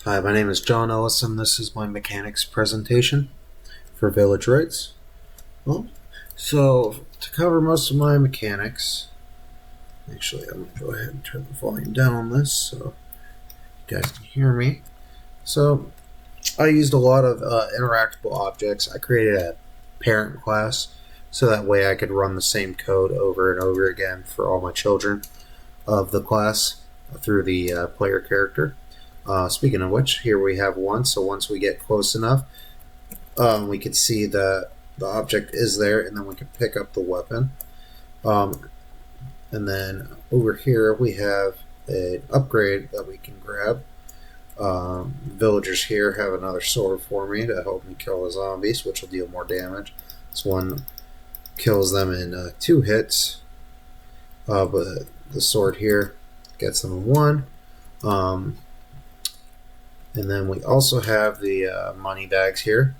Hi, my name is John Ellis, and this is my mechanics presentation for Village Rights. Well, so to cover most of my mechanics, actually, I'm going to go ahead and turn the volume down on this so you guys can hear me. So I used a lot of interactable objects. I created a parent class so that way I could run the same code over and over again for all my children of the class through the player character. Speaking of which, here we have one. So once we get close enough, we can see the object is there, and then we can pick up the weapon. And then over here we have an upgrade that we can grab. Villagers here have another sword for me to help me kill the zombies, which will deal more damage. This one kills them in 2 hits, but the sword here gets them in 1. And then we also have the money bags here.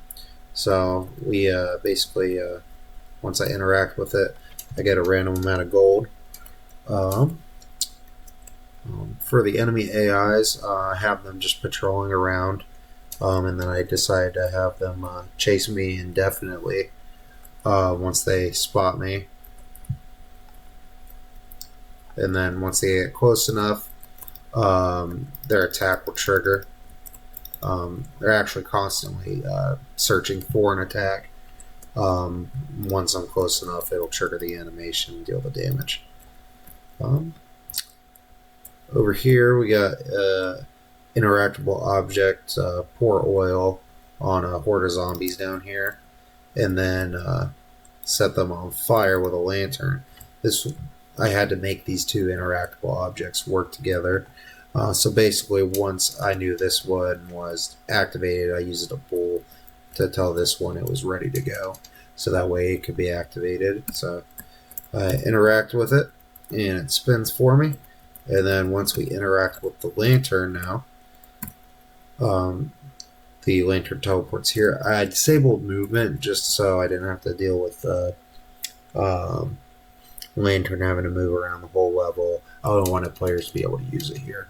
So we basically, once I interact with it, I get a random amount of gold. For the enemy AIs, I have them just patrolling around, and then I decide to have them chase me indefinitely once they spot me. And then once they get close enough, their attack will trigger. They're actually constantly searching for an attack. Once I'm close enough, it'll trigger the animation and deal the damage. Over here, we got interactable object, pour oil on a horde of zombies down here, and then set them on fire with a lantern. I had to make these 2 interactable objects work together. So basically, once I knew this one was activated, I used a bool to tell this one it was ready to go. So that way it could be activated. So I interact with it, and it spins for me. And then once we interact with the lantern now, the lantern teleports here. I disabled movement just so I didn't have to deal with the lantern having to move around the whole level. I don't want players to be able to use it here.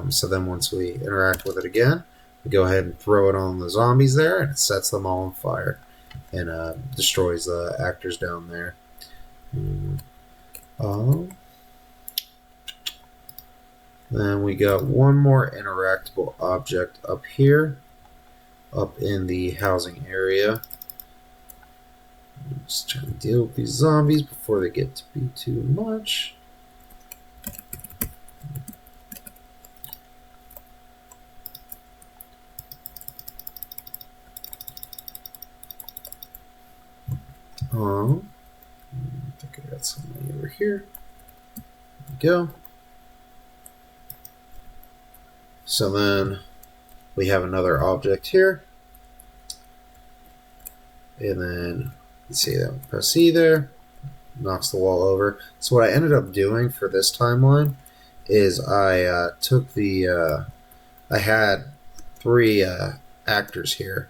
So then once we interact with it again, we go ahead and throw it on the zombies there, and it sets them all on fire and destroys the actors down there. Then we got one more interactable object up here, up in the housing area. I'm just trying to deal with these zombies before they get to be too much. I think I got somebody over here. There we go. So then we have another object here. And then you see that press E there, knocks the wall over. So what I ended up doing for this timeline is I took the I had 3 actors here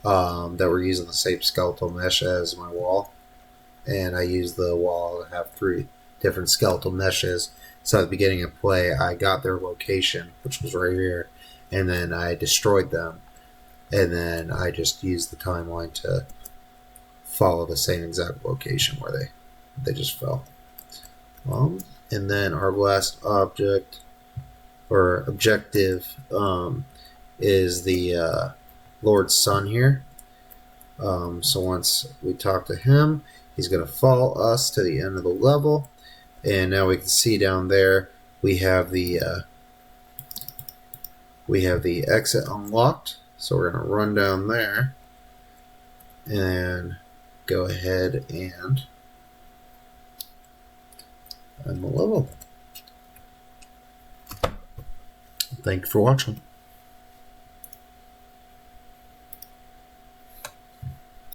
that were using the same skeletal mesh as my wall, and I used the wall to have 3 different skeletal meshes. So at the beginning of play, I got their location, which was right here, and then I destroyed them, and then I just used the timeline to follow the same exact location where they just fell. And then our last object or objective is the Lord's Son here. So once we talk to him, he's going to follow us to the end of the level, and now we can see down there we have the exit unlocked. So we're going to run down there and go ahead and end the level. Thank you for watching.